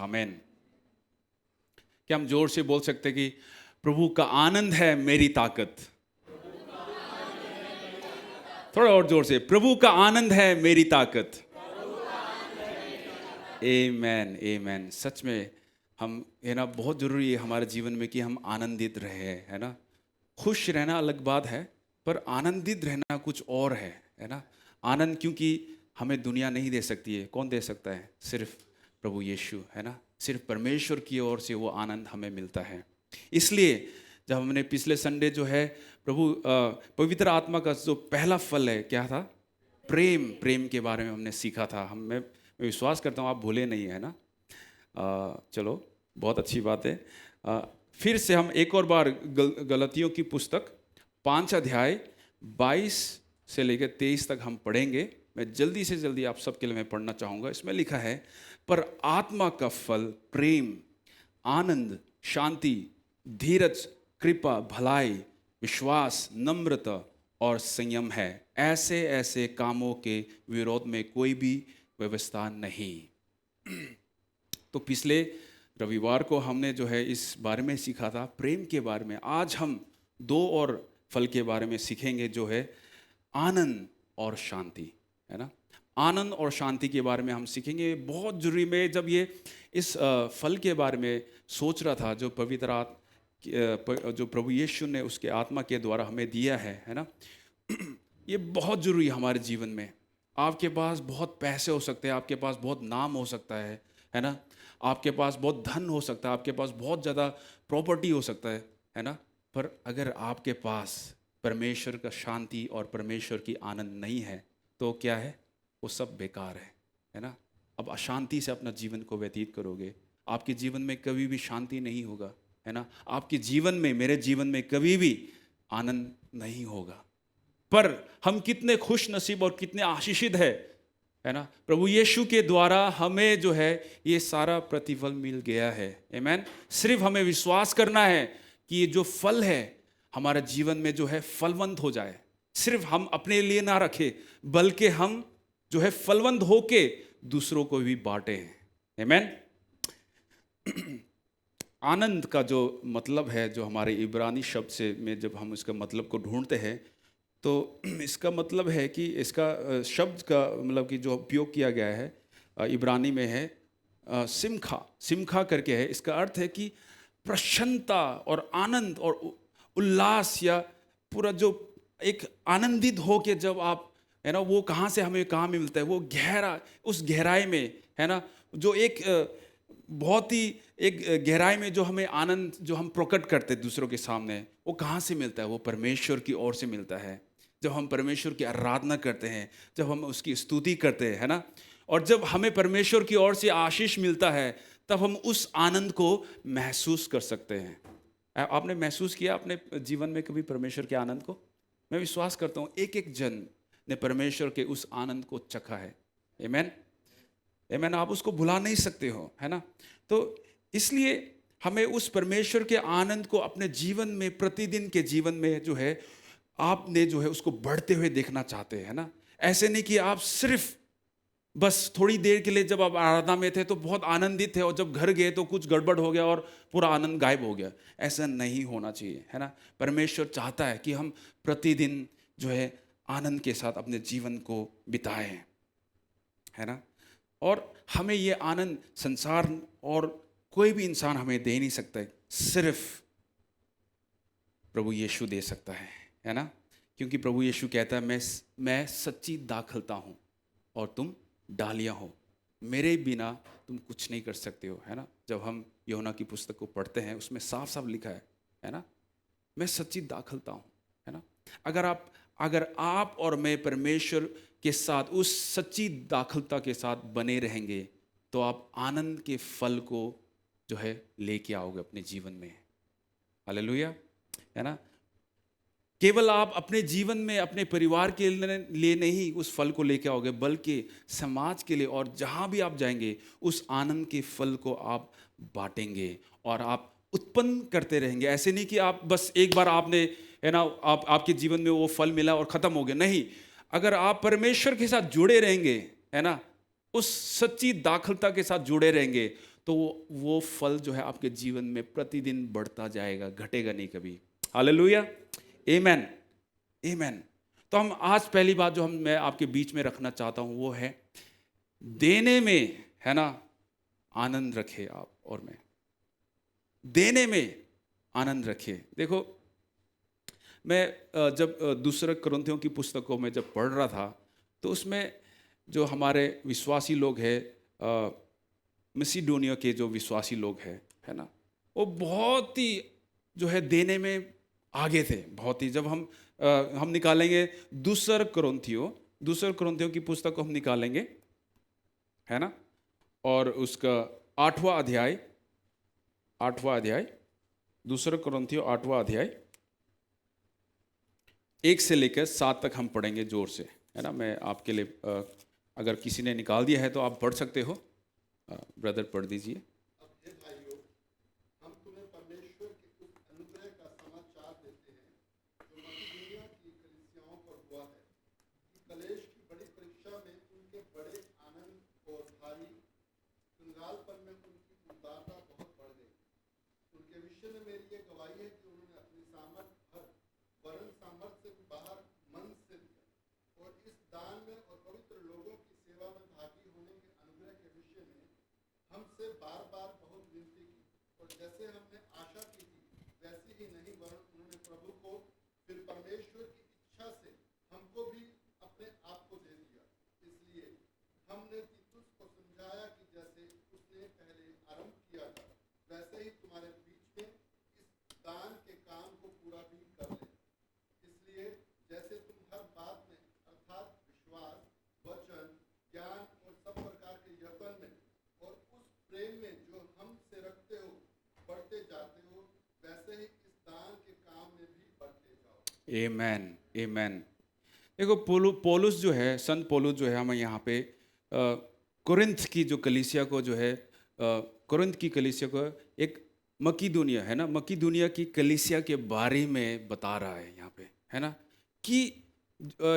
आमेन। क्या हम जोर से बोल सकते कि प्रभु का आनंद है मेरी ताकत? थोड़ा और जोर से, प्रभु का आनंद है मेरी ताकत। आमेन आमेन। सच में हम बहुत जरूरी है हमारे जीवन में कि हम आनंदित रहे, है ना। खुश रहना अलग बात है, पर आनंदित रहना कुछ और है ना। आनंद क्योंकि हमें दुनिया नहीं दे सकती है। कौन दे सकता है? सिर्फ प्रभु यीशु, है ना। सिर्फ परमेश्वर की ओर से वो आनंद हमें मिलता है। इसलिए जब हमने पिछले संडे जो है पवित्र आत्मा का जो पहला फल है क्या था? प्रेम के बारे में हमने सीखा था। मैं विश्वास करता हूँ आप भूले नहीं, है ना। चलो बहुत अच्छी बात है। फिर से हम एक और बार गलतियों की पुस्तक 5 अध्याय 22 से लेकर 23 तक हम पढ़ेंगे। मैं जल्दी से जल्दी आप सबके लिए मैं पढ़ना चाहूँगा। इसमें लिखा है, पर आत्मा का फल प्रेम, आनंद, शांति, धीरज, कृपा, भलाई, विश्वास, नम्रता और संयम है। ऐसे ऐसे कामों के विरोध में कोई भी व्यवस्था नहीं। तो पिछले रविवार को हमने जो है इस बारे में सीखा था, प्रेम के बारे में। आज हम 2 और फल के बारे में सीखेंगे, जो है आनंद और शांति, है ना। आनंद और शांति के बारे में हम सीखेंगे। बहुत जरूरी। मैं जब ये इस फल के बारे में सोच रहा था, जो जो प्रभु यीशु ने उसके आत्मा के द्वारा हमें दिया है ना, ये बहुत जरूरी है हमारे जीवन में। आपके पास बहुत पैसे हो सकते हैं, आपके पास बहुत नाम हो सकता है ना। आपके पास बहुत धन हो सकता है, आपके पास बहुत ज़्यादा प्रॉपर्टी हो सकता है ना। पर अगर आपके पास परमेश्वर का शांति और परमेश्वर की आनंद नहीं है तो क्या है? वो सब बेकार है ना। अब अशांति से अपना जीवन को व्यतीत करोगे, आपके जीवन में कभी भी शांति नहीं होगा, है ना। आपके जीवन में, मेरे जीवन में कभी भी आनंद नहीं होगा। पर हम कितने खुश नसीब और कितने आशीषित है ना। प्रभु यीशु के द्वारा हमें जो है ये सारा प्रतिफल मिल गया है। आमेन। सिर्फ हमें विश्वास करना है कि ये जो फल है हमारे जीवन में जो है फलवंत हो जाए। सिर्फ हम अपने लिए ना रखें, बल्कि हम जो है फलवंत होके दूसरों को भी बांटे। आमेन। आनंद का जो मतलब है, जो हमारे इब्रानी शब्द से में जब हम इसका मतलब को ढूंढते हैं, तो इसका मतलब है कि इसका शब्द का मतलब कि जो उपयोग किया गया है इब्रानी में है सिमखा करके है। इसका अर्थ है कि प्रसन्नता और आनंद और उल्लास, या पूरा जो एक आनंदित हो के जब आप, है ना, वो कहाँ से हमें कहाँ में मिलता है? वो उस गहराई में, है ना, जो एक बहुत ही एक गहराई में जो हमें आनंद जो हम प्रकट करते हैं दूसरों के सामने, वो कहाँ से मिलता है? वो परमेश्वर की ओर से मिलता है। जब हम परमेश्वर की आराधना करते हैं, जब हम उसकी स्तुति करते हैं, है ना, और जब हमें परमेश्वर की ओर से आशीष मिलता है, तब हम उस आनंद को महसूस कर सकते हैं। आपने महसूस किया अपने जीवन में कभी परमेश्वर के आनंद को? मैं विश्वास करता हूँ एक एक जन ने परमेश्वर के उस आनंद को चखा है। आमेन आमेन। आप उसको भुला नहीं सकते हो, है ना। तो इसलिए हमें उस परमेश्वर के आनंद को अपने जीवन में, प्रतिदिन के जीवन में जो है आपने जो है उसको बढ़ते हुए देखना चाहते हैं ना। ऐसे नहीं कि आप सिर्फ बस थोड़ी देर के लिए जब आप आराधना में थे तो बहुत आनंदित थे और जब घर गए तो कुछ गड़बड़ हो गया और पूरा आनंद गायब हो गया। ऐसा नहीं होना चाहिए, है ना। परमेश्वर चाहता है कि हम प्रतिदिन जो है आनंद के साथ अपने जीवन को बिताएं, है ना। और हमें ये आनंद संसार और कोई भी इंसान हमें दे नहीं सकता है, सिर्फ प्रभु यीशु दे सकता है ना। क्योंकि प्रभु यीशु कहता है, मैं सच्ची दाखलता हूँ और तुम डालियाँ हो, मेरे बिना तुम कुछ नहीं कर सकते हो, है ना। जब हम यूहन्ना की पुस्तक को पढ़ते हैं उसमें साफ साफ लिखा है ना, मैं सच्ची दाखलता हूँ, है ना। अगर आप और मैं परमेश्वर के साथ उस सच्ची दाखलता के साथ बने रहेंगे तो आप आनंद के फल को जो है लेके आओगे अपने जीवन में। हालेलुया, है ना। केवल आप अपने जीवन में अपने परिवार के लिए नहीं उस फल को लेके आओगे, बल्कि समाज के लिए, और जहाँ भी आप जाएंगे उस आनंद के फल को आप बांटेंगे और आप उत्पन्न करते रहेंगे। ऐसे नहीं कि आप बस एक बार आपने, है ना, आपके जीवन में वो फल मिला और ख़त्म हो गया। नहीं, अगर आप परमेश्वर के साथ जुड़े रहेंगे, है ना, उस सच्ची दाखलता के साथ जुड़े रहेंगे, तो वो फल जो है आपके जीवन में प्रतिदिन बढ़ता जाएगा, घटेगा नहीं कभी। हालेलुया, आमेन, आमेन। तो हम आज पहली बात जो मैं आपके बीच में रखना चाहता हूँ वो है देने में, है ना, आनंद रखे आप और मैं, देने में आनंद रखे। देखो, मैं जब दूसरे कुरिन्थियों की पुस्तकों में जब पढ़ रहा था तो उसमें जो हमारे विश्वासी लोग हैं, मसीडोनिया के जो विश्वासी लोग हैं, है ना, वो बहुत ही जो है देने में आगे थे, बहुत ही। जब हम निकालेंगे दूसरे कुरिन्थियों की पुस्तक को हम निकालेंगे, है ना, और उसका 8वां अध्याय दूसरे कुरिन्थियों 8वां अध्याय 1 से लेकर 7 तक हम पढ़ेंगे जोर से, है ना। मैं आपके लिए अगर किसी ने निकाल दिया है तो आप पढ़ सकते हो। ब्रदर पढ़ दीजिए। अब हे भाइयों, हम तुम्हें परमेश्वर के उस अनुग्रह का समाचार देते हैं जो मकिदुनिया की कलीसियाओं पर हुआ है कि कलेश की बड़ी परीक्षा में उनके बड़े आनंद और भारी कंगालपन में उनकी उदारता बहुत बढ़ गई। उनके विषय में मेरी ये गवाही है कि उन्होंने अपनी सामर्थ भर वरन सामर्थ से भी बाहर मन से दिया और इस दान में और पवित्र लोगों की सेवा में भागी होने के अनुग्रह के विषय में हमसे बार बार बहुत विनती की। और जैसे हमने आशा की थी वैसी ही नहीं, वरन उन्होंने प्रभु को फिर परमेश्वर की इच्छा से हमको भी अपने आप को दे दिया। इसलिए हमने तीतुस को समझाया कि जैसे उसने पहले आरंभ किया था वैसे ही तुम्हारे बीच में इस दान के काम को पूरा भी कर ले। इसलिए जैसे तुम हर बात में अर्थात विश्वास, वचन, ज्ञान और सब प्रकार के यत्न में और उस प्रेम में जो हमसे रखते हो बढ़ते जाते हो, वैसे ही इस दान के काम में भी बढ़ते जाओ। आमेन, आमेन। देखो, पौलुस जो है, संत पौलुस जो है, हमें यहाँ पे कुरिन्थ की जो कलीसिया को जो है, कुरिन्थ की कलीसिया को एक मकिदुनिया, है ना, मकिदुनिया की कलीसिया के बारे में बता रहा है यहाँ पे, है ना, कि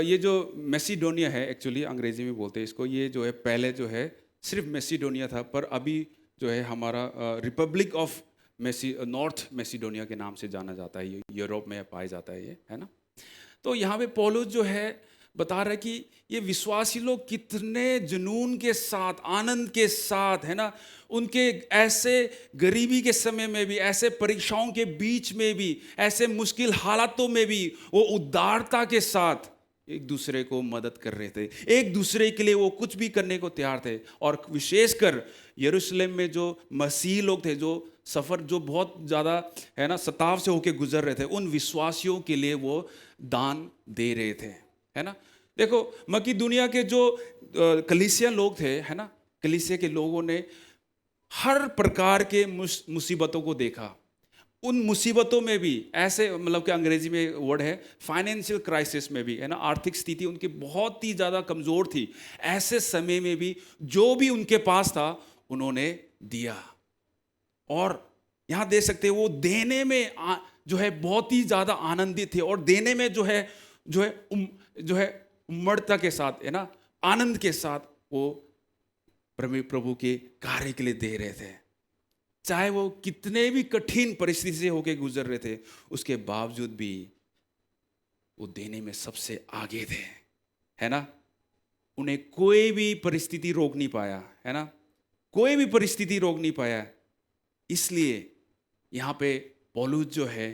ये जो मैसिडोनिया है, एक्चुअली अंग्रेजी में बोलते हैं इसको, ये जो है पहले जो है सिर्फ मैसिडोनिया था, पर अभी जो है हमारा रिपब्लिक ऑफ नॉर्थ मैसिडोनिया के नाम से जाना जाता है। ये यूरोप में पाया जाता है ये, है ना। तो यहाँ पे पौलुस जो है बता रहा है कि ये विश्वासी लोग कितने जुनून के साथ, आनंद के साथ, है ना, उनके ऐसे गरीबी के समय में भी, ऐसे परीक्षाओं के बीच में भी, ऐसे मुश्किल हालातों में भी वो उदारता के साथ एक दूसरे को मदद कर रहे थे, एक दूसरे के लिए वो कुछ भी करने को तैयार थे। और विशेषकर यरूशलेम में जो मसीही लोग थे, जो सफ़र जो बहुत ज़्यादा, है ना, सताव से होके गुजर रहे थे, उन विश्वासियों के लिए वो दान दे रहे थे, है ना। देखो, मकिदुनिया के जो कलीसिया लोग थे, है ना, कलीसिया के लोगों ने हर प्रकार के मुसीबतों को देखा। उन मुसीबतों में भी ऐसे, मतलब कि अंग्रेजी में वर्ड है फाइनेंशियल क्राइसिस में भी, है ना, आर्थिक स्थिति उनकी बहुत ही ज़्यादा कमज़ोर थी। ऐसे समय में भी जो भी उनके पास था उन्होंने दिया। और यहाँ देख सकते हैं वो देने में जो है बहुत ही ज़्यादा आनंदित थे, और देने में जो है उम्मड़ता के साथ, है ना, आनंद के साथ वो प्रभु के कार्य के लिए दे रहे थे। चाहे वो कितने भी कठिन परिस्थिति से होके गुजर रहे थे, उसके बावजूद भी वो देने में सबसे आगे थे, है ना। उन्हें कोई भी परिस्थिति रोक नहीं पाया, है ना, कोई भी परिस्थिति रोक नहीं पाया। इसलिए यहाँ पे पौलुस जो है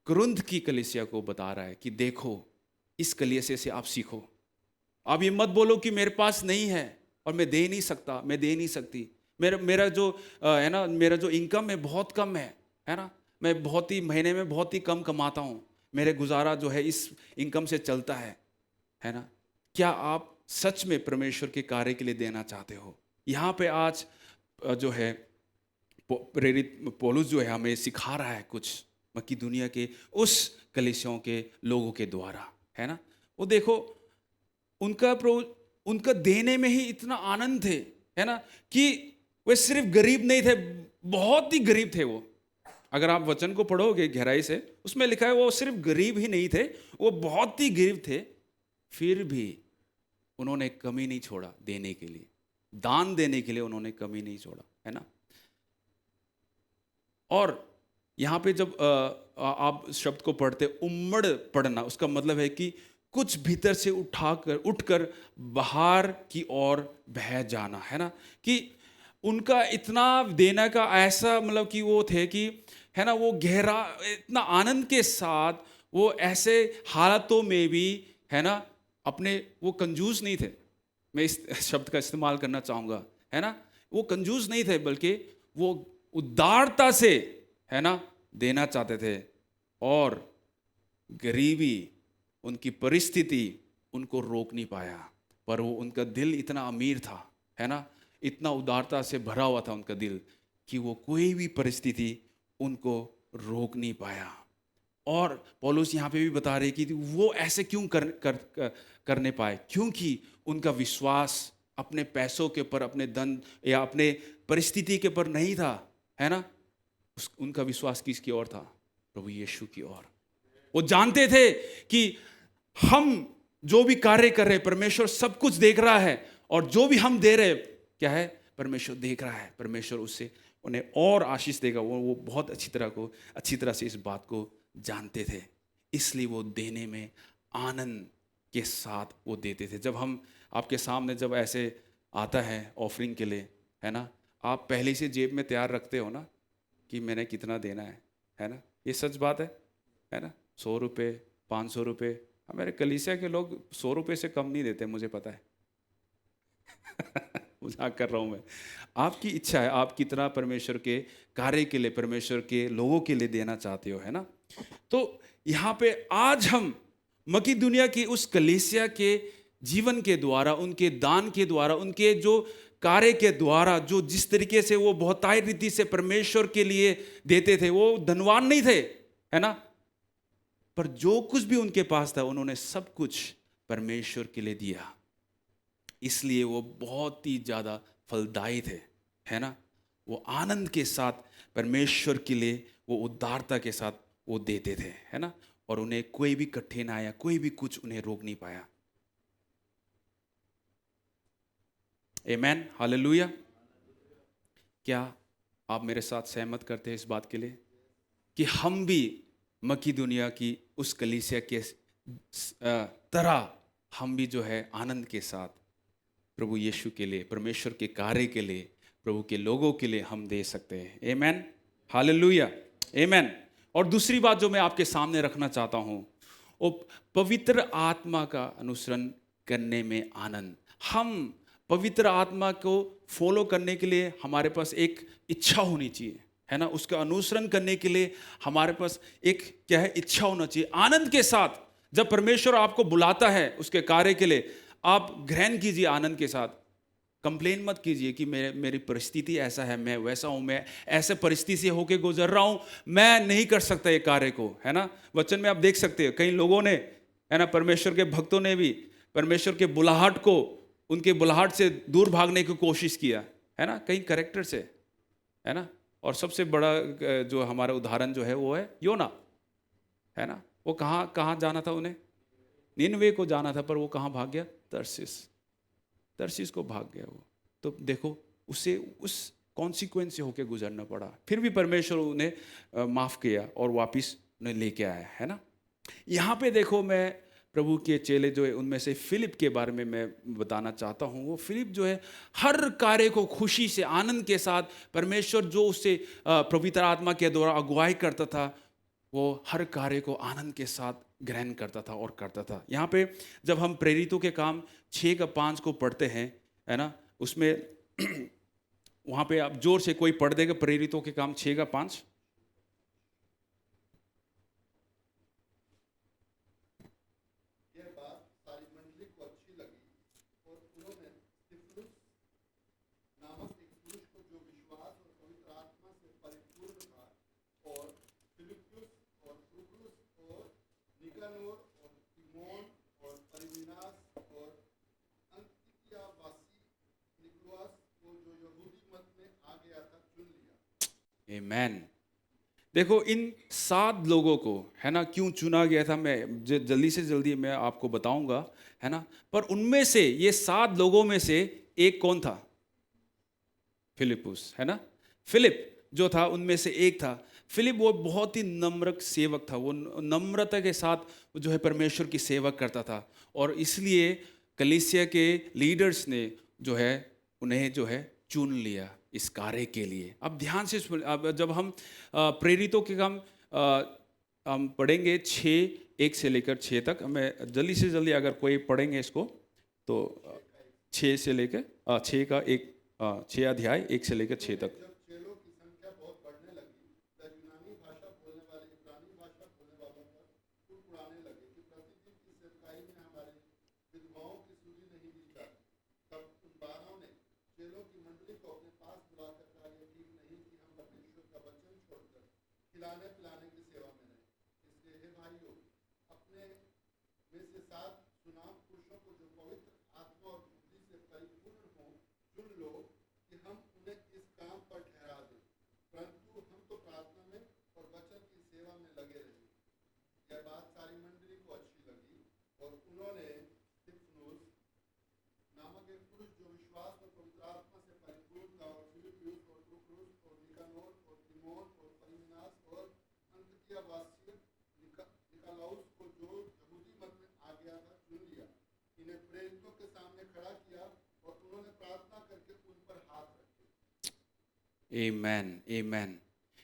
कुरिन्थ की कलीसिया को बता रहा है कि देखो, इस कलीसिया से आप सीखो। आप ये मत बोलो कि मेरे पास नहीं है और मैं दे नहीं सकता, मैं दे नहीं सकती, मेरा जो है ना, मेरा जो इनकम है बहुत कम है ना, मैं बहुत ही महीने में बहुत ही कम कमाता हूँ, मेरे गुजारा जो है इस इनकम से चलता है ना। क्या आप सच में परमेश्वर के कार्य के लिए देना चाहते हो? यहाँ पे आज जो है प्रेरित पौलुस जो है हमें सिखा रहा है कुछ मकिदुनिया के उस कलीसियाओं के लोगों के द्वारा, है ना। वो देखो, उनका देने में ही इतना आनंद थे, है ना, कि वे सिर्फ गरीब नहीं थे, बहुत ही गरीब थे वो। अगर आप वचन को पढ़ोगे गहराई से, उसमें लिखा है वो सिर्फ गरीब ही नहीं थे, वो बहुत ही गरीब थे, फिर भी उन्होंने कमी नहीं छोड़ा देने के लिए, दान देने के लिए उन्होंने कमी नहीं छोड़ा। है ना। और यहाँ पे जब आप शब्द को पढ़ते, उम्मड़ पड़ना, उसका मतलब है कि कुछ भीतर से उठकर बाहर की ओर बह जाना, है ना। कि उनका इतना देना का ऐसा मतलब कि वो थे कि, है ना, वो गहरा इतना आनंद के साथ वो ऐसे हालातों में भी, है ना, अपने, वो कंजूस नहीं थे, मैं इस शब्द का इस्तेमाल करना चाहूँगा, है ना। वो कंजूस नहीं थे, बल्कि वो उदारता से, है ना, देना चाहते थे। और गरीबी, उनकी परिस्थिति उनको रोक नहीं पाया, पर वो, उनका दिल इतना अमीर था, है ना, इतना उदारता से भरा हुआ था उनका दिल, कि वो कोई भी परिस्थिति उनको रोक नहीं पाया। और पौलुस यहाँ पे भी बता रहे कि वो ऐसे क्यों करने पाए, क्योंकि उनका विश्वास अपने पैसों के ऊपर, अपने धन या अपने परिस्थिति के ऊपर नहीं था, है ना। उनका विश्वास किसकी ओर था? प्रभु यीशु की ओर। वो जानते थे कि हम जो भी कार्य कर रहे हैं, परमेश्वर सब कुछ देख रहा है, और जो भी हम दे रहे क्या है, परमेश्वर देख रहा है, परमेश्वर उससे उन्हें और आशीष देगा। वो बहुत अच्छी तरह से इस बात को जानते थे, इसलिए वो देने में आनंद के साथ वो देते थे। जब हम आपके सामने जब ऐसे आता है ऑफरिंग के लिए, है ना, आप पहले से जेब में तैयार रखते हो ना कि मैंने कितना देना है ना। ये सच बात है ना। 100 रुपये, 500 रुपये, हमारे कलीसिया के लोग 100 रुपये से कम नहीं देते, मुझे पता है। मजाक कर रहा हूँ मैं। आपकी इच्छा है, आप कितना परमेश्वर के कार्य के लिए, परमेश्वर के लोगों के लिए देना चाहते हो, है ना। तो यहाँ पे आज हम मकीदुनिया की उस कलीसिया के जीवन के द्वारा, उनके दान के द्वारा, उनके जो कार्य के द्वारा, जो जिस तरीके से वो बहुतायत रीति से परमेश्वर के लिए देते थे, वो धनवान नहीं थे, है ना, पर जो कुछ भी उनके पास था उन्होंने सब कुछ परमेश्वर के लिए दिया, इसलिए वो बहुत ही ज़्यादा फलदायी थे, है ना। वो आनंद के साथ परमेश्वर के लिए, वो उदारता के साथ वो देते थे, है ना। और उन्हें कोई भी कठिनाई आया, कोई भी कुछ उन्हें रोक नहीं पाया। आमेन, हालेलुया। क्या आप मेरे साथ सहमत करते हैं इस बात के लिए कि हम भी मकीदुनिया की उस कलीसिया के तरह हम भी जो है आनंद के साथ प्रभु यीशु के लिए, परमेश्वर के कार्य के लिए, प्रभु के लोगों के लिए हम दे सकते हैं। आमेन, हालेलुया, आमेन। और दूसरी बात जो मैं आपके सामने रखना चाहता हूँ, वो पवित्र आत्मा का अनुसरण करने में आनंद। हम पवित्र आत्मा को फॉलो करने के लिए हमारे पास एक इच्छा होनी चाहिए, है ना। उसका अनुसरण करने के लिए हमारे पास एक क्या है, इच्छा होना चाहिए। आनंद के साथ जब परमेश्वर आपको बुलाता है उसके कार्य के लिए, आप ग्रहण कीजिए आनंद के साथ। कंप्लेन मत कीजिए कि मेरी परिस्थिति ऐसा है, मैं वैसा हूँ, मैं ऐसे परिस्थिति से होके गुजर रहा हूँ, मैं नहीं कर सकता ये कार्य को, है ना। वचन में आप देख सकते हो कई लोगों ने, है ना, परमेश्वर के भक्तों ने भी परमेश्वर के बुलाहट को, उनके बुलाहट से दूर भागने की कोशिश किया, है ना, कई कैरेक्टर से, है ना। और सबसे बड़ा जो हमारा उदाहरण जो है वो है योना, है ना। वो कहाँ जाना था उन्हें? निनवे को जाना था, पर वो कहाँ भाग गया? तरसीस को भाग गया वो। तो देखो उसे उस कॉन्सिक्वेंस से होकर गुजरना पड़ा, फिर भी परमेश्वर उन्हें माफ़ किया और वापस उन्हें लेके आया, है ना। यहाँ पे देखो, मैं प्रभु के चेले जो है उनमें से फिलिप के बारे में मैं बताना चाहता हूँ। वो फिलिप जो है हर कार्य को खुशी से, आनंद के साथ, परमेश्वर जो उससे पवित्र आत्मा के द्वारा अगुवाई करता था, वो हर कार्य को आनंद के साथ ग्रहण करता था और करता था। यहाँ पे जब हम प्रेरितों के काम 6 का 5 को पढ़ते हैं, है ना, उसमें वहाँ पे आप जोर से कोई पढ़ देगा, प्रेरितों के काम 6 का 5। आमेन। देखो इन 7 लोगों को, है ना, क्यों चुना गया था, मैं जल्दी से जल्दी मैं आपको बताऊंगा, है ना। पर उनमें से, ये 7 लोगों में से एक कौन था? फिलिपुस, है ना। फिलिप जो था उनमें से एक था। फिलिप वो बहुत ही नम्र सेवक था, वो नम्रता के साथ जो है परमेश्वर की सेवा करता था, और इसलिए कलीसिया के लीडर्स ने जो है उन्हें जो है चुन लिया इस कार्य के लिए। अब ध्यान से अब जब हम प्रेरितों के काम हम पढ़ेंगे 6:1 से लेकर 6 तक, हमें जल्दी से जल्दी अगर कोई पढ़ेंगे इसको तो 6 से लेकर 6 का 6 अध्याय 1 से लेकर 6 तक। जब चेलों की संख्या बहुत बढ़ने लगी, तब यूनानी भाषा बोलने वाले इब्रानी भाषा बोलने वालों पर कुड़कुड़ाने लगे कि प्रतिदिन की सेवकाई में हमारे विधवाओं की सुधि नहीं दी जाती। तब उन 12 ने चेलों की मंडली को अपने पास बुलाकर कहा, यह ठीक नहीं कि हम परमेश्वर का वचन छोड़कर खिलाने पिलाने की सेवा में रहें। इसलिए हे भाइयों, अपने में से 7 सुनाम पुरुषों को जो पवित्र आत्मा और बुद्धि से परिपूर्ण हों चुन लो कि हम उन्हें इस काम पर ठहरा दें, परंतु हम तो प्रार्थना में और वचन की सेवा में लगे रहे। यह बात सारी मंडली को अच्छी लगी और उन्होंने स्तिफनुस नामक एक पुरुष जो विश्वास और पवित्र आत्मा से परिपूर्ण था, और फिलिप्पुस और प्रुखुरुस और निकानोर और तिमोन और परमिनास और अंतियोखिया वासी निकालौस को जो यहूदी मत में आ गया था चुन लिया। इन्हें प्रेरितों के सामने खड़ा किया और उन्होंने प्रार्थना करके उन पर हाथ रखे। आमेन, आमेन।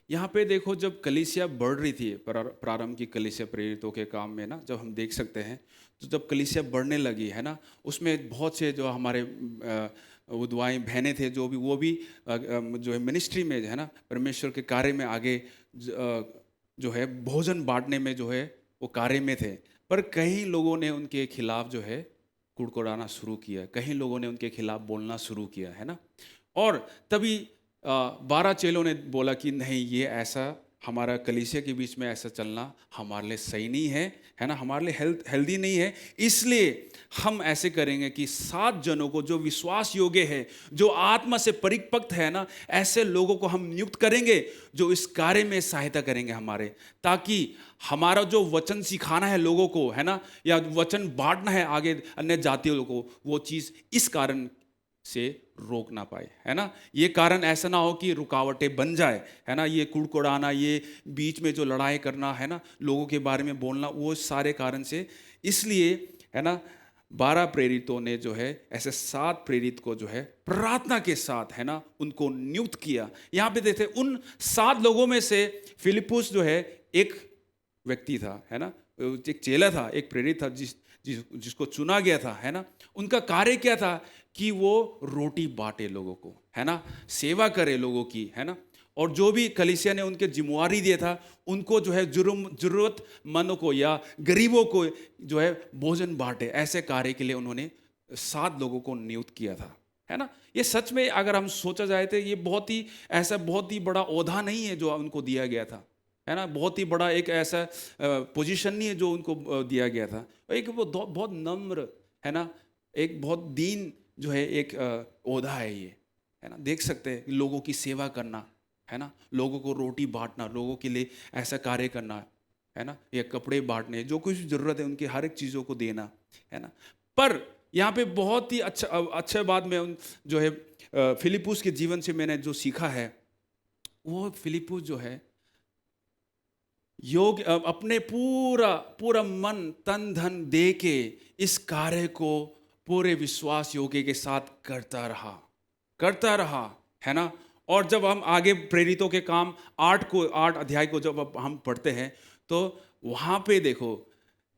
यहाँ पे देखो, जब कलीसिया बढ़ रही थी, प्रारंभ की कलीसिया प्रेरितों के काम में ना, जब हम देख सकते हैं, तो जब कलीसिया बढ़ने लगी है ना, उसमें बहुत से जो हमारे विधवाएं बहनें थे, जो भी वो भी जो है मिनिस्ट्री में है ना, परमेश्वर के कार्य में आगे जो है भोजन बांटने में जो है वो कार्य में थे। पर कई लोगों ने उनके खिलाफ जो है कुड़कुड़ाना शुरू किया, कई लोगों ने उनके खिलाफ बोलना शुरू किया, है ना। और तभी 12 चेलों ने बोला कि नहीं, ये ऐसा हमारा कलीसिया के बीच में ऐसा चलना हमारे लिए सही नहीं है ना, हमारे लिए हेल्दी नहीं है। इसलिए हम ऐसे करेंगे कि 7 जनों को जो विश्वास योग्य है, जो आत्मा से परिपक्व है ना, ऐसे लोगों को हम नियुक्त करेंगे जो इस कार्य में सहायता करेंगे हमारे, ताकि हमारा जो वचन सिखाना है लोगों को, है ना, या वचन बांटना है आगे अन्य जातियों को, वो चीज़ इस कारण से रोक ना पाए, है ना। ये कारण ऐसा ना हो कि रुकावटें बन जाए, है ना, ये कुड़कुड़ाना, ये बीच में जो लड़ाई करना, है ना, लोगों के बारे में बोलना, वो सारे कारण से। इसलिए है ना 12 प्रेरितों ने जो है ऐसे 7 प्रेरित को जो है प्रार्थना के साथ, है ना, उनको नियुक्त किया। यहाँ पे देखते उन 7 लोगों में से फिलिपुस जो है एक व्यक्ति था, है ना, एक चेला था, एक प्रेरित था जिसको चुना गया था, है ना। उनका कार्य क्या था कि वो रोटी बांटे लोगों को, है ना, सेवा करे लोगों की, है ना। और जो भी कलीसिया ने उनके जिम्मेवारी दिया था, उनको जो है जरूरतमंदों को या गरीबों को जो है भोजन बांटे, ऐसे कार्य के लिए उन्होंने 7 लोगों को नियुक्त किया था, है ना। ये सच में अगर हम सोचा जाए तो ये बहुत ही बड़ा ओहदा नहीं है जो उनको दिया गया था, है ना, बहुत ही बड़ा एक ऐसा पोजीशन नहीं है जो उनको दिया गया था। एक वो बहुत नम्र, है ना, एक बहुत दीन जो है एक ओहदा है ये, है ना। देख सकते हैं लोगों की सेवा करना, है ना, लोगों को रोटी बांटना, लोगों के लिए ऐसा कार्य करना, है ना, या कपड़े बांटने, जो कुछ ज़रूरत है उनकी हर एक चीज़ों को देना, है ना। पर यहाँ पे बहुत ही अच्छा बात में जो है फिलिपुस के जीवन से मैंने जो सीखा है, वो फिलिपुस जो है योग अपने पूरा मन तन धन दे के इस कार्य को पूरे विश्वास योग्य के साथ करता रहा, है ना। और जब हम आगे प्रेरितों के काम 8 अध्याय को जब हम पढ़ते हैं, तो वहाँ पे देखो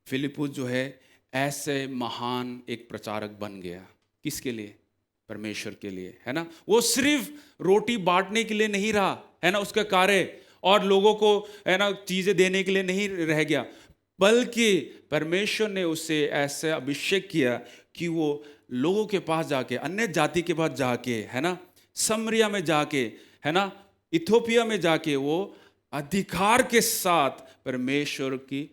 फिलिपुस जो है ऐसे महान एक प्रचारक बन गया। किसके लिए? परमेश्वर के लिए, है ना। वो सिर्फ रोटी बांटने के लिए नहीं रहा, है ना, उसका कार्य, और लोगों को, है ना, चीज़ें देने के लिए नहीं रह गया, बल्कि परमेश्वर ने उससे ऐसा अभिषेक किया कि वो लोगों के पास जाके, अन्य जाति के पास जाके, है ना, समरिया में जाके, है ना, इथियोपिया में जाके, वो अधिकार के साथ परमेश्वर की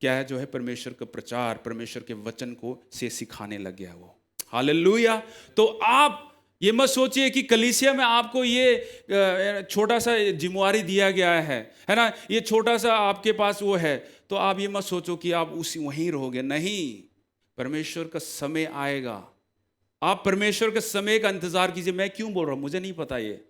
क्या है जो है परमेश्वर का प्रचार, परमेश्वर के वचन को से सिखाने लग गया वो। हालेलुया। तो आप ये मत सोचिए कि कलीसिया में आपको ये छोटा सा जिम्मेवारी दिया गया है ना, ये छोटा सा आपके पास वो है, तो आप ये मत सोचो कि आप वहीं रहोगे। नहीं, परमेश्वर का समय आएगा, आप परमेश्वर के समय का इंतजार कीजिए। मैं क्यों बोल रहा हूं, मुझे नहीं पता। ये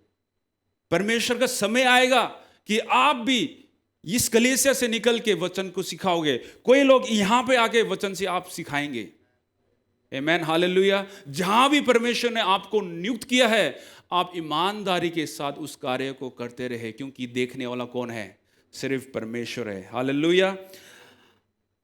परमेश्वर का समय आएगा कि आप भी इस कलीसिया से निकल के वचन को सिखाओगे। कोई लोग यहां पे आके वचन से आप सिखाएंगे। आमेन, हालेलुया। जहां भी परमेश्वर ने आपको नियुक्त किया है, आप ईमानदारी के साथ उस कार्य को करते रहे, क्योंकि देखने वाला कौन है? सिर्फ परमेश्वर है। हालेलुया।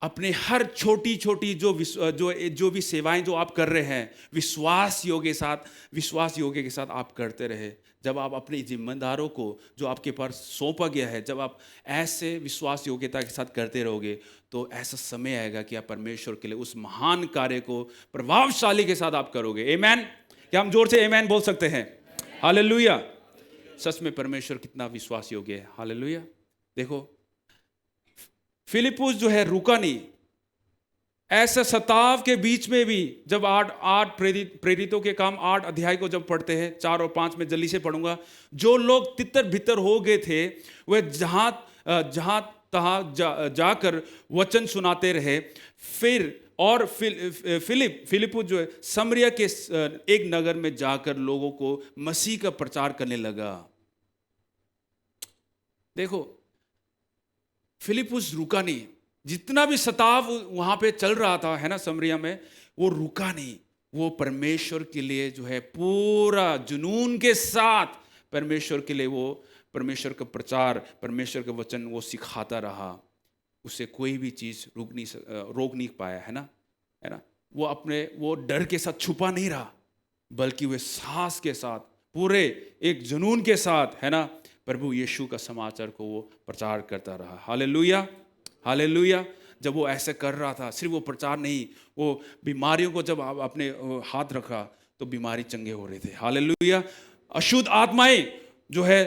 अपने हर छोटी छोटी जो भी सेवाएं जो आप कर रहे हैं, विश्वास योग्य के साथ आप करते रहे। जब आप अपनी जिम्मेदारों को जो आपके पास सौंपा गया है, जब आप ऐसे विश्वास योग्यता के साथ करते रहोगे, तो ऐसा समय आएगा कि आप परमेश्वर के लिए उस महान कार्य को प्रभावशाली के साथ आप करोगे। आमेन। क्या हम जोर से आमेन बोल सकते हैं? हालेलुया। सच में परमेश्वर कितना विश्वास योग्य है। हालेलुया। देखो, फिलिपुस जो है रुका नहीं। ऐसा सताव के बीच में भी, जब आठ प्रेरितों के काम 8 अध्याय को जब पढ़ते हैं, 4 और 5 में जल्दी से पढ़ूंगा, जो लोग तितर बितर हो गए थे, वे जहां तहां जाकर वचन सुनाते रहे। और फिलिपुस जो है समरिया के एक नगर में जाकर लोगों को मसीह का प्रचार करने लगा। देखो, फिलिपुस रुका नहीं। जितना भी सताव वहां पे चल रहा था, है ना, समरिया में, वो रुका नहीं। वो परमेश्वर के लिए जो है पूरा जुनून के साथ परमेश्वर के लिए वो परमेश्वर का प्रचार, परमेश्वर का वचन वो सिखाता रहा। उसे कोई भी चीज रोक नहीं पाया, है ना। वो डर के साथ छुपा नहीं रहा, बल्कि वे साहस के साथ, पूरे एक जुनून के साथ, है ना, प्रभु यीशु का समाचार को वो प्रचार करता रहा। Hallelujah, hallelujah. जब वो ऐसे कर रहा था, सिर्फ वो प्रचार नहीं, वो बीमारियों को जब अपने हाथ रखा तो बीमारी चंगे हो रहे थे। हालेलुया। अशुद्ध आत्माएं जो है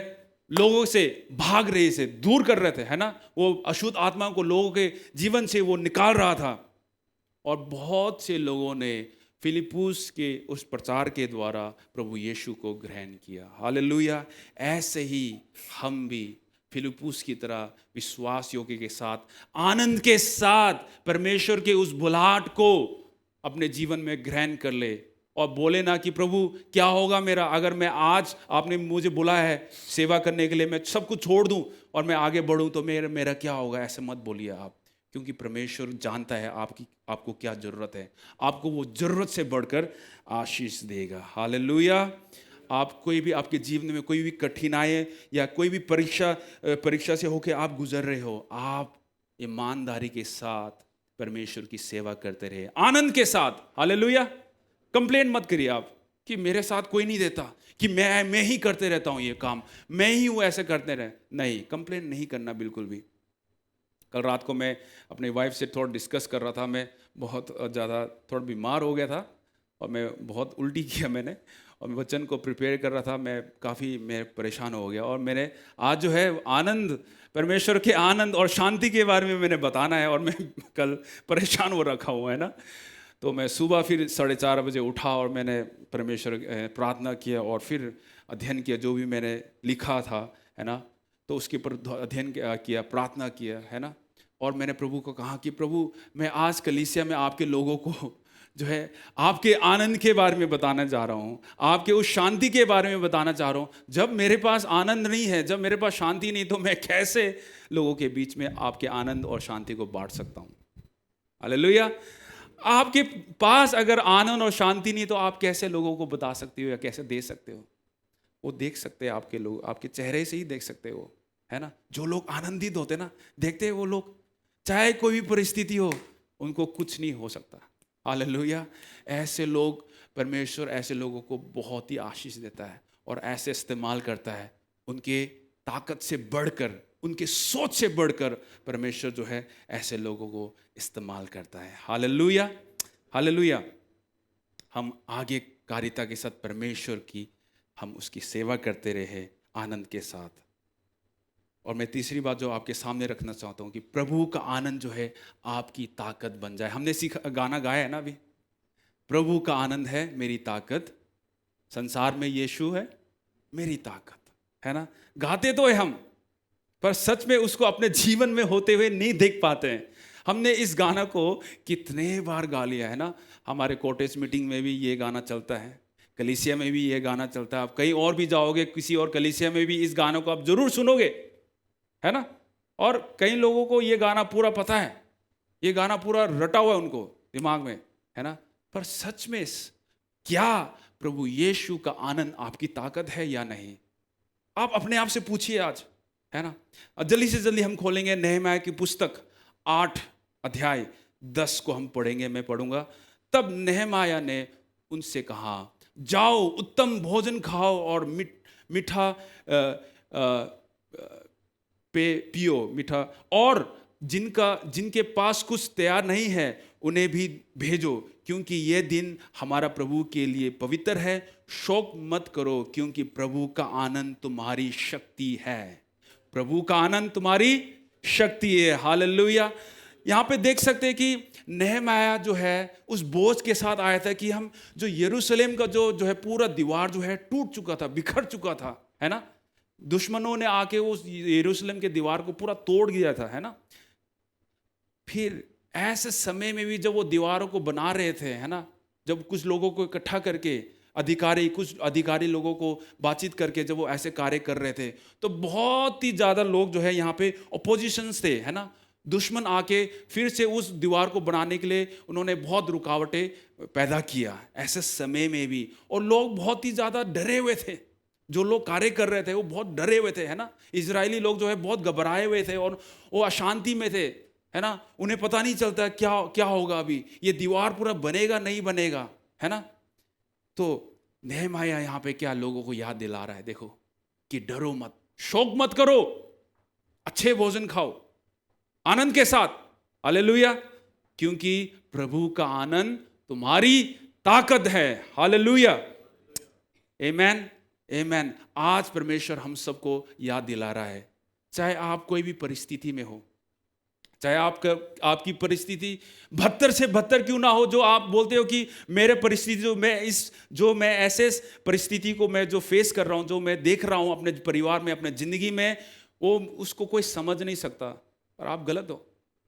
लोगों से भाग रहे थे, दूर कर रहे थे, है ना। वो अशुद्ध आत्माओं को लोगों के जीवन से वो निकाल रहा था। और बहुत से लोगों ने फिलिपुस के उस प्रचार के द्वारा प्रभु यीशु को ग्रहण किया। हालेलुया। ऐसे ही हम भी फिलिपुस की तरह विश्वास योग्य के साथ, आनंद के साथ परमेश्वर के उस बुलाहट को अपने जीवन में ग्रहण कर ले और बोले ना कि प्रभु क्या होगा मेरा, अगर मैं आज आपने मुझे बुलाया है सेवा करने के लिए, मैं सब कुछ छोड़ दूं और मैं आगे बढ़ूं तो मेरा क्या होगा। ऐसे मत बोलिए आप, क्योंकि परमेश्वर जानता है आपको क्या जरूरत है। आपको वो जरूरत से बढ़कर आशीष देगा। हालेलुया। आप कोई भी आपके जीवन में कोई भी कठिनाई या कोई भी परीक्षा से होकर आप गुजर रहे हो, आप ईमानदारी के साथ परमेश्वर की सेवा करते रहे, आनंद के साथ। हालेलुया। कंप्लेन मत करिए आप कि मेरे साथ कोई नहीं देता, कि मैं ही करते रहता हूं ये काम, मैं ही हूं ऐसे करते रहे। नहीं, कंप्लेन नहीं करना बिल्कुल भी। कल रात को मैं अपनी वाइफ से थोड़ा डिस्कस कर रहा था। मैं बहुत ज़्यादा थोड़ा बीमार हो गया था और मैं बहुत उल्टी किया मैंने, और मैं वचन को प्रिपेयर कर रहा था। मैं परेशान हो गया, और मैंने आज जो है आनंद, परमेश्वर के आनंद और शांति के बारे में मैंने बताना है, और मैं कल परेशान हो रखा हुआ है ना। तो मैं सुबह फिर 4:30 बजे उठा और मैंने परमेश्वर प्रार्थना किया और फिर अध्ययन किया जो भी मैंने लिखा था, है ना। तो उसके ऊपर अध्ययन किया, प्रार्थना किया, है ना। और मैंने प्रभु को कहा कि प्रभु, मैं आज कलीसिया में आपके लोगों को जो है आपके आनंद के बारे में बताना चाह रहा हूँ, आपके उस शांति के बारे में बताना चाह रहा हूँ। जब मेरे पास आनंद नहीं है, जब मेरे पास शांति नहीं, तो मैं कैसे लोगों के बीच में आपके आनंद और शांति को बांट सकता हूँ। हालेलुया। आपके पास अगर आनंद और शांति नहीं, तो आप कैसे लोगों को बता सकते हो या कैसे दे सकते हो? वो देख सकते हैं आपके लोग, आपके चेहरे से ही देख सकते हो, है ना। जो लोग आनंदित होते ना, देखते हैं वो लोग, चाहे कोई भी परिस्थिति हो, उनको कुछ नहीं हो सकता। हालेलुया। ऐसे लोग, परमेश्वर ऐसे लोगों को बहुत ही आशीष देता है और ऐसे इस्तेमाल करता है। उनके ताकत से बढ़कर, उनके सोच से बढ़कर परमेश्वर जो है ऐसे लोगों को इस्तेमाल करता है। Hallelujah, hallelujah. हम आगे कारिता के साथ परमेश्वर की, हम उसकी सेवा करते रहे आनंद के साथ। और मैं तीसरी बात जो आपके सामने रखना चाहता हूँ कि प्रभु का आनंद जो है आपकी ताकत बन जाए। हमने गाना गाया है ना अभी, प्रभु का आनंद है मेरी ताकत, संसार में यीशु है मेरी ताकत, है ना। गाते तो है हम, पर सच में उसको अपने जीवन में होते हुए नहीं देख पाते हैं। हमने इस गाना को कितने बार गा लिया है ना। हमारे कॉटेज मीटिंग में भी ये गाना चलता है, कलीसिया में भी ये गाना चलता है। आप कहीं और भी जाओगे, किसी और कलीसिया में भी इस गानों को आप जरूर सुनोगे, है ना। और कई लोगों को ये गाना पूरा पता है, ये गाना पूरा रटा हुआ है उनको दिमाग में, है ना। पर सच में क्या प्रभु यीशु का आनंद आपकी ताकत है या नहीं? आप अपने आप से पूछिए आज, है ना। जल्दी से जल्दी हम खोलेंगे नहम्याह की पुस्तक 8 अध्याय 10 को हम पढ़ेंगे, मैं पढ़ूंगा। तब नहम्याह ने उनसे कहा, जाओ उत्तम भोजन खाओ और मीठा पियो मीठा, और जिनके पास कुछ तैयार नहीं है उन्हें भी भेजो, क्योंकि यह दिन हमारा प्रभु के लिए पवित्र है। शोक मत करो, क्योंकि प्रभु का आनंद तुम्हारी शक्ति है। प्रभु का आनंद तुम्हारी शक्ति है। हालेलुया। यहाँ पे देख सकते हैं कि नहम्याह जो है उस बोझ के साथ आया था कि हम जो यरूशलेम का जो है पूरा दीवार जो है टूट चुका था, बिखर चुका था, है ना। दुश्मनों ने आके उस यरूशलेम के दीवार को पूरा तोड़ दिया था, है ना। फिर ऐसे समय में भी जब वो दीवारों को बना रहे थे, है ना, जब कुछ लोगों को इकट्ठा करके कुछ अधिकारी लोगों को बातचीत करके जब वो ऐसे कार्य कर रहे थे, तो बहुत ही ज़्यादा लोग जो है यहाँ पे अपोजिशंस थे, है ना। दुश्मन आके फिर से उस दीवार को बनाने के लिए उन्होंने बहुत रुकावटें पैदा किया ऐसे समय में भी। और लोग बहुत ही ज़्यादा डरे हुए थे, जो लोग कार्य कर रहे थे वो बहुत डरे हुए थे, है ना। इजरायली लोग जो है बहुत घबराए हुए थे और वो अशांति में थे, है ना। उन्हें पता नहीं चलता क्या क्या होगा, अभी ये दीवार पूरा बनेगा नहीं बनेगा, है ना। तो नहम्याह यहाँ पे क्या लोगों को याद दिला रहा है, देखो, कि डरो मत, शोक मत करो, अच्छे भोजन खाओ आनंद के साथ। हालेलुया। क्योंकि प्रभु का आनंद तुम्हारी ताकत है। हालेलुया। आमेन, आमेन। आज परमेश्वर हम सबको याद दिला रहा है, चाहे आप कोई भी परिस्थिति में हो, चाहे आपकी परिस्थिति 72 से 72 क्यों ना हो, जो आप बोलते हो कि मेरे परिस्थिति जो मैं ऐसे परिस्थिति को मैं जो फेस कर रहा हूं, जो मैं देख रहा हूं अपने परिवार में, अपने जिंदगी में, वो उसको कोई समझ नहीं सकता। और आप गलत हो,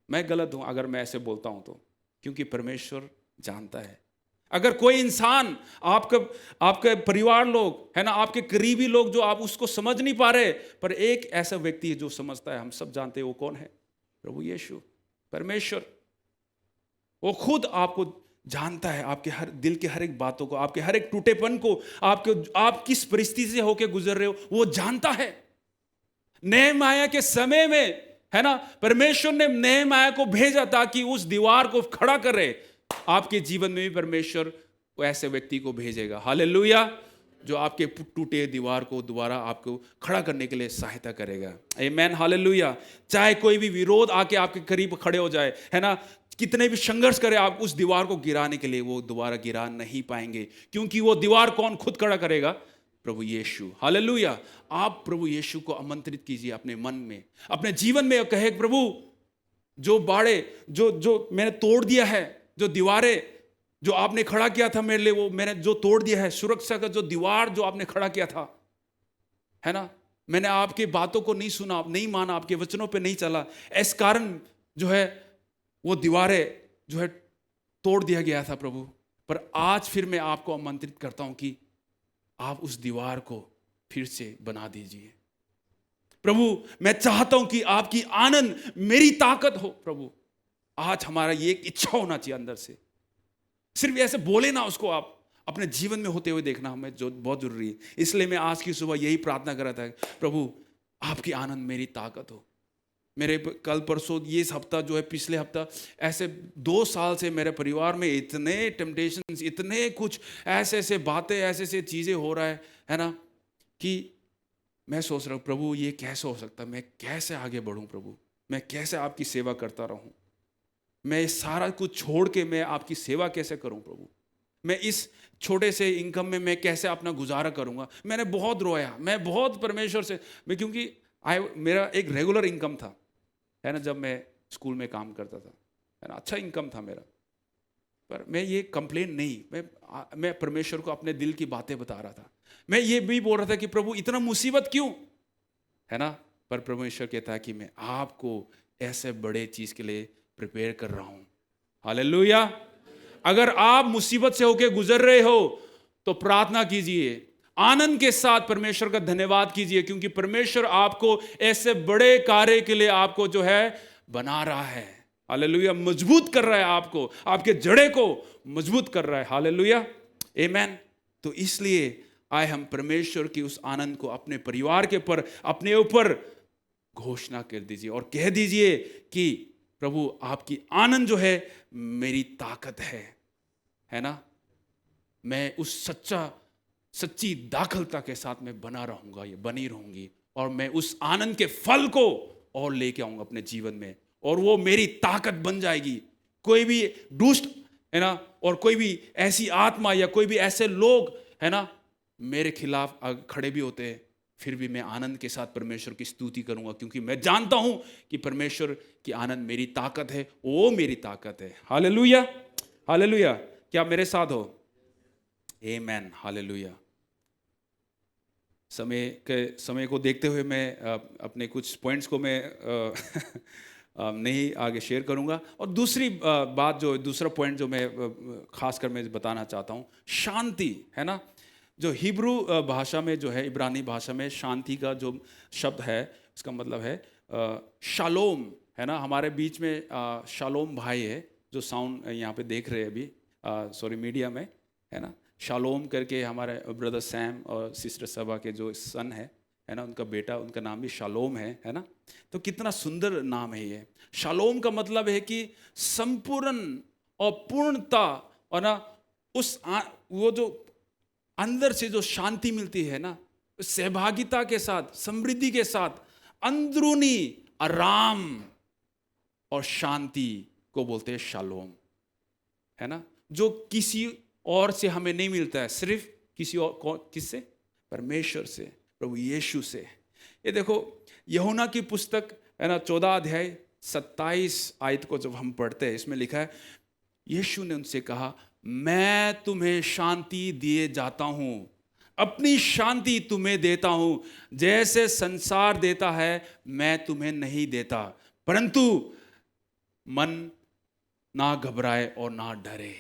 मैं गलत हूं अगर मैं ऐसे बोलता हूं तो, क्योंकि परमेश्वर जानता है। अगर कोई इंसान आपके परिवार लोग, है ना, आपके करीबी लोग जो आप उसको समझ नहीं पा रहे, पर एक ऐसा व्यक्ति है जो समझता है, हम सब जानते हैं वो कौन है, प्रभु यीशु, परमेश्वर। वो खुद आपको जानता है, आपके हर दिल के हर एक बातों को, आपके हर एक टूटेपन को, आप किस परिस्थिति से होकर गुजर रहे हो, वो जानता है। नहम्याह के समय में, है ना, परमेश्वर ने नहम्याह को भेजा ताकि उस दीवार को खड़ा करे। आपके जीवन में भी परमेश्वर ऐसे व्यक्ति को भेजेगा, हालेलुया, जो आपके टूटे दीवार को दोबारा आपको खड़ा करने के लिए सहायता करेगा। आमेन, हालेलुया। चाहे कोई भी विरोध आके आपके करीब खड़े हो जाए, है ना, कितने भी संघर्ष करे आप उस दीवार को गिराने के लिए, वो दोबारा गिरा नहीं पाएंगे, क्योंकि वो दीवार कौन खुद खड़ा करेगा? प्रभु यीशु। हालेलुया। आप प्रभु यीशु को आमंत्रित कीजिए अपने मन में, अपने जीवन में, और कहे, प्रभु जो बाड़े जो मैंने तोड़ दिया है, जो दीवारें जो आपने खड़ा किया था मेरे लिए, वो मैंने जो तोड़ दिया है, सुरक्षा का जो दीवार जो आपने खड़ा किया था, है ना, मैंने आपकी बातों को नहीं सुना, नहीं माना, आपके वचनों पे नहीं चला, इस कारण जो है वो दीवारें जो है तोड़ दिया गया था प्रभु। पर आज फिर मैं आपको आमंत्रित करता हूं कि आप उस दीवार को फिर से बना दीजिए। प्रभु मैं चाहता हूं कि आपकी आनंद मेरी ताकत हो। प्रभु आज हमारा ये एक इच्छा होना चाहिए अंदर से, सिर्फ ऐसे बोले ना, उसको आप अपने जीवन में होते हुए देखना हमें जो बहुत जरूरी है। इसलिए मैं आज की सुबह यही प्रार्थना कर रहा था, प्रभु आपकी आनंद मेरी ताकत हो। मेरे कल परसों ये हफ्ता जो है, पिछले हफ्ता, ऐसे 2 साल से मेरे परिवार में इतने टेम्पटेशंस, इतने कुछ ऐसे बातें, ऐसे चीज़ें हो रहा है ना, कि मैं सोच रहा हूँ प्रभु ये कैसे हो सकता है, मैं कैसे आगे बढ़ूँ प्रभु, मैं कैसे आपकी सेवा करता रहूँ, मैं सारा कुछ छोड़ के मैं आपकी सेवा कैसे करूं प्रभु, मैं इस छोटे से इनकम में मैं कैसे अपना गुजारा करूंगा। मैंने बहुत रोया, मैं बहुत परमेश्वर से, मैं क्योंकि मेरा एक रेगुलर इनकम था, है ना, जब मैं स्कूल में काम करता था, है ना, अच्छा इनकम था मेरा, पर मैं ये कंप्लेन नहीं, मैं परमेश्वर को अपने दिल की बातें बता रहा था। मैं ये भी बोल रहा था कि प्रभु इतना मुसीबत क्यों, है ना, पर परमेश्वर कहता है कि मैं आपको ऐसे बड़े चीज़ के लिए प्रिपेयर कर रहा हूं। हालेलुया। अगर आप मुसीबत से होके गुजर रहे हो तो प्रार्थना कीजिए, आनंद के साथ परमेश्वर का धन्यवाद कीजिए, क्योंकि परमेश्वर आपको ऐसे बड़े कार्य के लिए आपको जो है बना रहा है। हालेलुया। मजबूत कर रहा है आपको, आपके जड़े को मजबूत कर रहा है। हालेलुया, आमीन। तो इसलिए आए हम परमेश्वर की उस आनंद को अपने परिवार के पर, अपने ऊपर घोषणा कर दीजिए और कह दीजिए कि प्रभु आपकी आनंद जो है मेरी ताकत है ना। मैं उस सच्ची दाखलता के साथ मैं बना रहूंगा, ये बनी रहूंगी, और मैं उस आनंद के फल को और लेके आऊंगा अपने जीवन में, और वो मेरी ताकत बन जाएगी। कोई भी दुष्ट है ना, और कोई भी ऐसी आत्मा या कोई भी ऐसे लोग है ना मेरे खिलाफ खड़े भी होते हैं, फिर भी मैं आनंद के साथ परमेश्वर की स्तुति करूंगा, क्योंकि मैं जानता हूं कि परमेश्वर की आनंद मेरी ताकत है, वो मेरी ताकत है। Hallelujah, hallelujah. क्या आप मेरे साथ हो? आमीन, हालेलुया। समय को देखते हुए मैं अपने कुछ पॉइंट्स को मैं नहीं आगे शेयर करूंगा। और दूसरी बात, जो दूसरा पॉइंट जो मैं खासकर मैं बताना चाहता हूं, शांति है ना। जो हिब्रू भाषा में जो है, इब्रानी भाषा में शांति का जो शब्द है उसका मतलब है शालोम, है ना। हमारे बीच में शालोम भाई है जो साउंड यहाँ पे देख रहे हैं अभी, सॉरी मीडिया में, है ना। शालोम करके हमारे ब्रदर सैम और सिस्टर सबा के जो सन है ना, उनका बेटा, उनका नाम भी शालोम है ना। तो कितना सुंदर नाम है ये। शालोम का मतलब है कि संपूर्ण और पूर्णता, और ना वो जो अंदर से जो शांति मिलती है ना, सहभागिता के साथ, समृद्धि के साथ, अंदरूनी आराम और शांति को बोलते हैं शालोम, है ना। जो किसी और से हमें नहीं मिलता है, सिर्फ किसी और, किससे? परमेश्वर से, प्रभु यीशु से। ये देखो यूहन्ना की पुस्तक है ना, 14 अध्याय 27 आयत को जब हम पढ़ते हैं, इसमें लिखा है, यीशु ने उनसे कहा, मैं तुम्हें शांति दिए जाता हूं, अपनी शांति तुम्हें देता हूं, जैसे संसार देता है मैं तुम्हें नहीं देता। परंतु मन ना घबराए और ना डरे।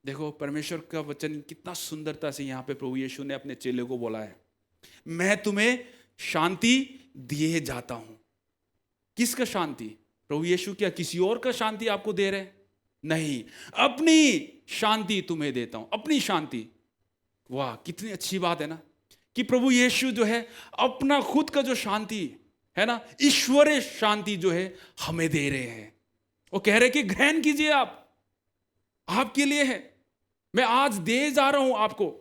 देखो परमेश्वर का वचन कितना सुंदरता से यहाँ पे प्रभु यीशु ने अपने चेले को बोला है, मैं तुम्हें शांति दिए जाता हूं। किसका शांति? प्रभु यीशु क्या किसी और का शांति आपको दे रहे? नहीं, अपनी शांति तुम्हें देता हूं, अपनी शांति। वाह, कितनी अच्छी बात है ना, कि प्रभु यीशु जो है अपना खुद का जो शांति है ना, ईश्वरीय शांति जो है हमें दे रहे हैं। वो कह रहे कि ग्रहण कीजिए, आप आपके लिए है, मैं आज दे जा रहा हूं आपको।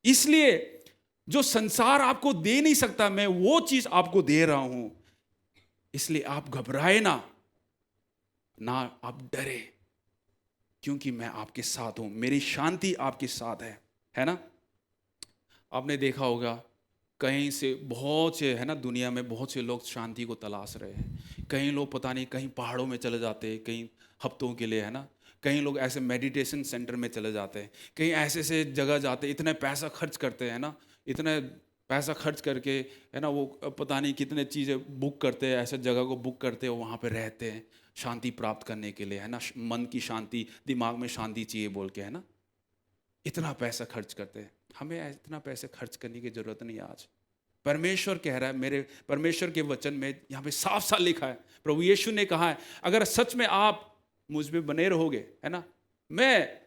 इसलिए जो संसार आपको दे नहीं सकता, मैं वो चीज आपको दे रहा हूं। इसलिए आप घबराए ना आप डरे, क्योंकि मैं आपके साथ हूं, मेरी शांति आपके साथ है ना। आपने देखा होगा कहीं से बहुत से है ना, दुनिया में बहुत से लोग शांति को तलाश रहे हैं। कई लोग पता नहीं कहीं पहाड़ों में चले जाते हैं, कहीं हफ्तों के लिए, है ना। कई लोग ऐसे मेडिटेशन सेंटर में चले जाते हैं, कहीं ऐसे से जगह जाते हैं, इतने पैसा खर्च करते हैं ना, इतने पैसा खर्च करके है ना, वो पता नहीं कितने चीज़ें बुक करते हैं, ऐसे जगह को बुक करते हैं, वहाँ पे रहते हैं शांति प्राप्त करने के लिए, है ना। मन की शांति, दिमाग में शांति चाहिए बोल के, है ना, इतना पैसा खर्च करते हैं। हमें इतना पैसे खर्च करने की जरूरत नहीं। आज परमेश्वर कह रहा है, मेरे परमेश्वर के वचन में यहाँ पे साफ साफ लिखा है, प्रभु यीशु ने कहा है, अगर सच में आप मुझ में बने रहोगे, है ना, मैं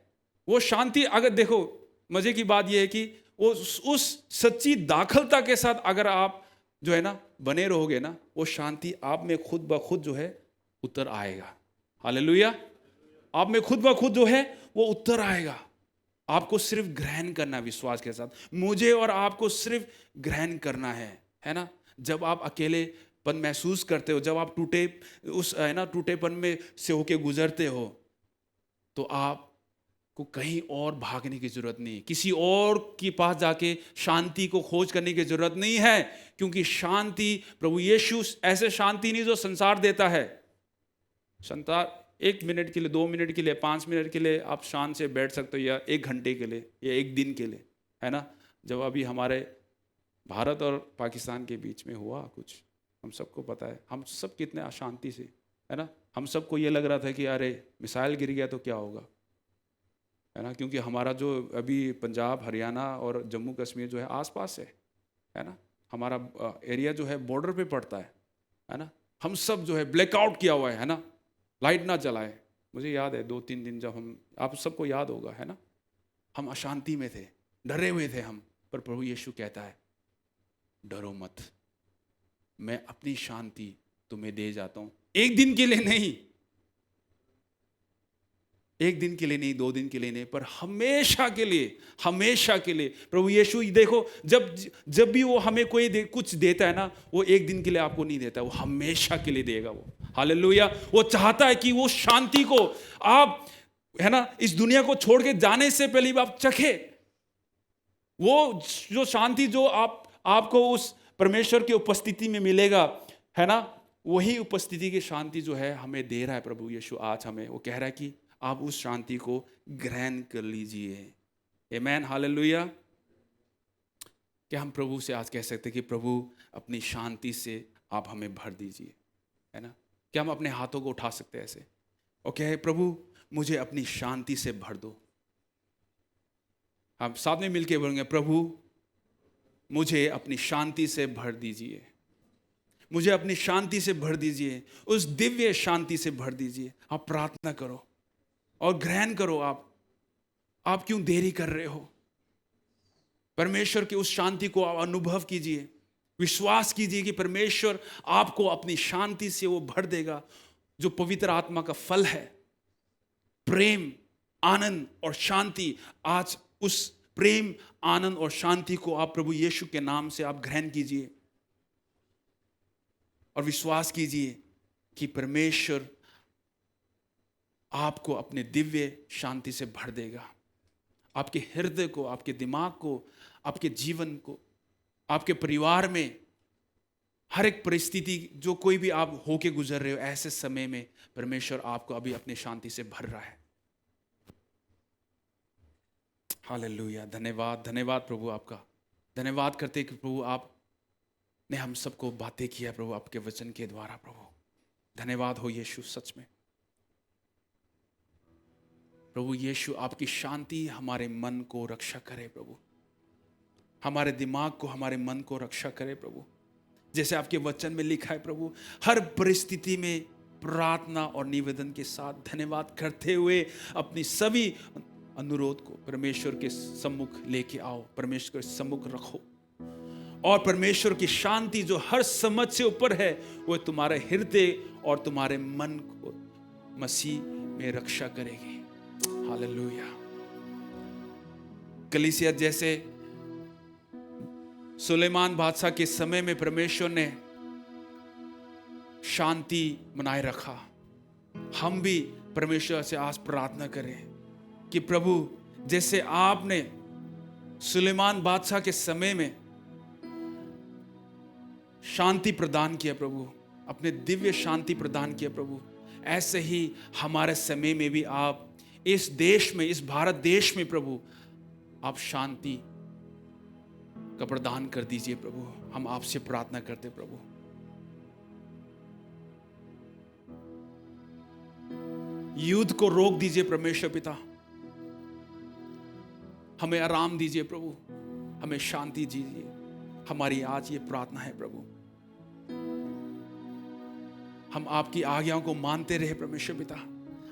वो शांति, अगर देखो मजे की बात यह है कि वो उस सच्ची दाखलता के साथ अगर आप जो है ना बने रहोगे ना, वो शांति आप में खुद ब खुद जो है उतर आएगा। हालेलुया। आप में खुद ब खुद जो है वो उतर आएगा। आपको सिर्फ ग्रहण करना, विश्वास के साथ मुझे और आपको सिर्फ ग्रहण करना है ना। जब आप अकेलेपन महसूस करते हो, जब आप टूटेपन में से होके गुजरते हो, तो आपको कहीं और भागने की जरूरत नहीं, किसी और के पास जाके शांति को खोज करने की जरूरत नहीं है, क्योंकि शांति प्रभु यीशु ऐसे शांति नहीं जो संसार देता है। संसार 1 मिनट के लिए, 2 मिनट के लिए, 5 मिनट के लिए आप शांत से बैठ सकते हो, या 1 घंटे के लिए, या 1 दिन के लिए, है ना। जब अभी हमारे भारत और पाकिस्तान के बीच में हुआ कुछ, हम सबको पता है, हम सब कितने अशांति से है ना। हम सबको ये लग रहा था कि अरे मिसाइल गिर गया तो क्या होगा, है ना, क्योंकि हमारा जो अभी पंजाब, हरियाणा और जम्मू कश्मीर जो है आसपास है ना, हमारा एरिया जो है बॉर्डर पे पड़ता है ना। हम सब जो है ब्लैकआउट किया हुआ है ना, लाइट ना जलाए। मुझे याद है 2-3 दिन जब हम, आप सबको याद होगा, है ना, हम अशांति में थे, डरे हुए थे हम, पर प्रभु यीशु कहता है डरो मत, मैं अपनी शांति तुम्हें दे जाता हूं। एक दिन के लिए नहीं, एक दिन के लिए नहीं, 2 दिन के लिए नहीं, पर हमेशा के लिए, हमेशा के लिए। प्रभु यीशु देखो, जब भी वो हमें कोई कुछ देता है ना, वो एक दिन के लिए आपको नहीं देता, वो हमेशा के लिए देगा वो। हालेलुया। वो चाहता है कि वो शांति को आप, है ना, इस दुनिया को छोड़ के जाने से पहले भी आप चखे। वो जो शांति जो आपको उस परमेश्वर की उपस्थिति में मिलेगा, है ना, वही उपस्थिति की शांति जो है हमें दे रहा है प्रभु यीशु आज हमें। वो कह रहा है कि आप उस शांति को ग्रहण कर लीजिए। आमेन, हालेलुया। क्या हम प्रभु से आज कह सकते हैं कि प्रभु अपनी शांति से आप हमें भर दीजिए, है ना। क्या हम अपने हाथों को उठा सकते हैं ऐसे और कहे प्रभु मुझे अपनी शांति से भर दो। हम साथ में मिलकर बोलेंगे प्रभु मुझे अपनी शांति से भर दीजिए, मुझे अपनी शांति से भर दीजिए, उस दिव्य शांति से भर दीजिए। आप प्रार्थना करो और ग्रहण करो। आप क्यों देरी कर रहे हो? परमेश्वर की उस शांति को आप अनुभव कीजिए, विश्वास कीजिए कि परमेश्वर आपको अपनी शांति से वो भर देगा, जो पवित्र आत्मा का फल है, प्रेम, आनंद और शांति। आज उस प्रेम, आनंद और शांति को आप प्रभु यीशु के नाम से आप ग्रहण कीजिए और विश्वास कीजिए कि परमेश्वर आपको अपने दिव्य शांति से भर देगा। आपके हृदय को, आपके दिमाग को, आपके जीवन को, आपके परिवार में, हर एक परिस्थिति जो कोई भी आप होके गुजर रहे हो, ऐसे समय में परमेश्वर आपको अभी अपनी शांति से भर रहा है। हालेलुया। धन्यवाद, धन्यवाद प्रभु आपका। धन्यवाद करते कि प्रभु आपने हम सबको बातें किया प्रभु आपके वचन के द्वारा। प्रभु धन्यवाद हो यीशु, सच में प्रभु यीशु आपकी शांति हमारे मन को रक्षा करे प्रभु, हमारे दिमाग को, हमारे मन को रक्षा करे प्रभु। जैसे आपके वचन में लिखा है प्रभु, हर परिस्थिति में प्रार्थना और निवेदन के साथ धन्यवाद करते हुए अपनी सभी अनुरोध को परमेश्वर के सम्मुख लेके आओ, परमेश्वर के सम्मुख रखो, और परमेश्वर की शांति जो हर समझ से ऊपर है वो तुम्हारे हृदय और तुम्हारे मन को मसीह में रक्षा करेगी। हालेलुया। कलीसिया जैसे सुलेमान बादशाह के समय में परमेश्वर ने शांति बनाए रखा, हम भी परमेश्वर से आज प्रार्थना करें कि प्रभु जैसे आपने सुलेमान बादशाह के समय में शांति प्रदान किया प्रभु, अपने दिव्य शांति प्रदान किया प्रभु, ऐसे ही हमारे समय में भी आप इस देश में, इस भारत देश में प्रभु आप शांति का प्रदान कर दीजिए प्रभु। हम आपसे प्रार्थना करते प्रभु। युद्ध को रोक दीजिए परमेश्वर पिता, हमें आराम दीजिए प्रभु, हमें शांति दीजिए। हमारी आज ये प्रार्थना है प्रभु, हम आपकी आज्ञाओं को मानते रहे परमेश्वर पिता,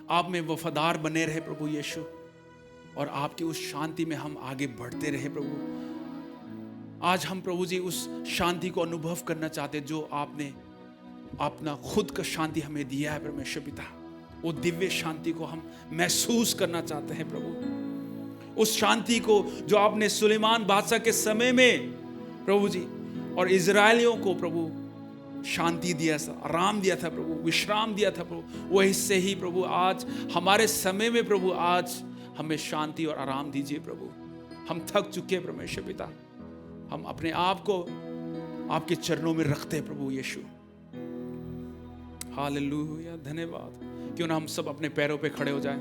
आप में वफादार बने रहे प्रभु यीशु, और आपकी उस शांति में हम आगे बढ़ते रहे प्रभु। आज हम प्रभु जी उस शांति को अनुभव करना चाहते जो आपने अपना खुद का शांति हमें दिया है परमेश्वर पिता, वो दिव्य शांति को हम महसूस करना चाहते हैं प्रभु। उस शांति को जो आपने सुलेमान बादशाह के समय में प्रभु जी और इजरायलियों को प्रभु शांति दिया था, आराम दिया था प्रभु, विश्राम दिया था प्रभु, वही से ही प्रभु आज हमारे समय में प्रभु आज हमें शांति और आराम दीजिए प्रभु। हम थक चुके हैं परमेश्वर पिता, हम अपने आप को आपके चरणों में रखते हैं प्रभु यीशु। हालेलुया, धन्यवाद। क्यों ना हम सब अपने पैरों पे खड़े हो जाएं।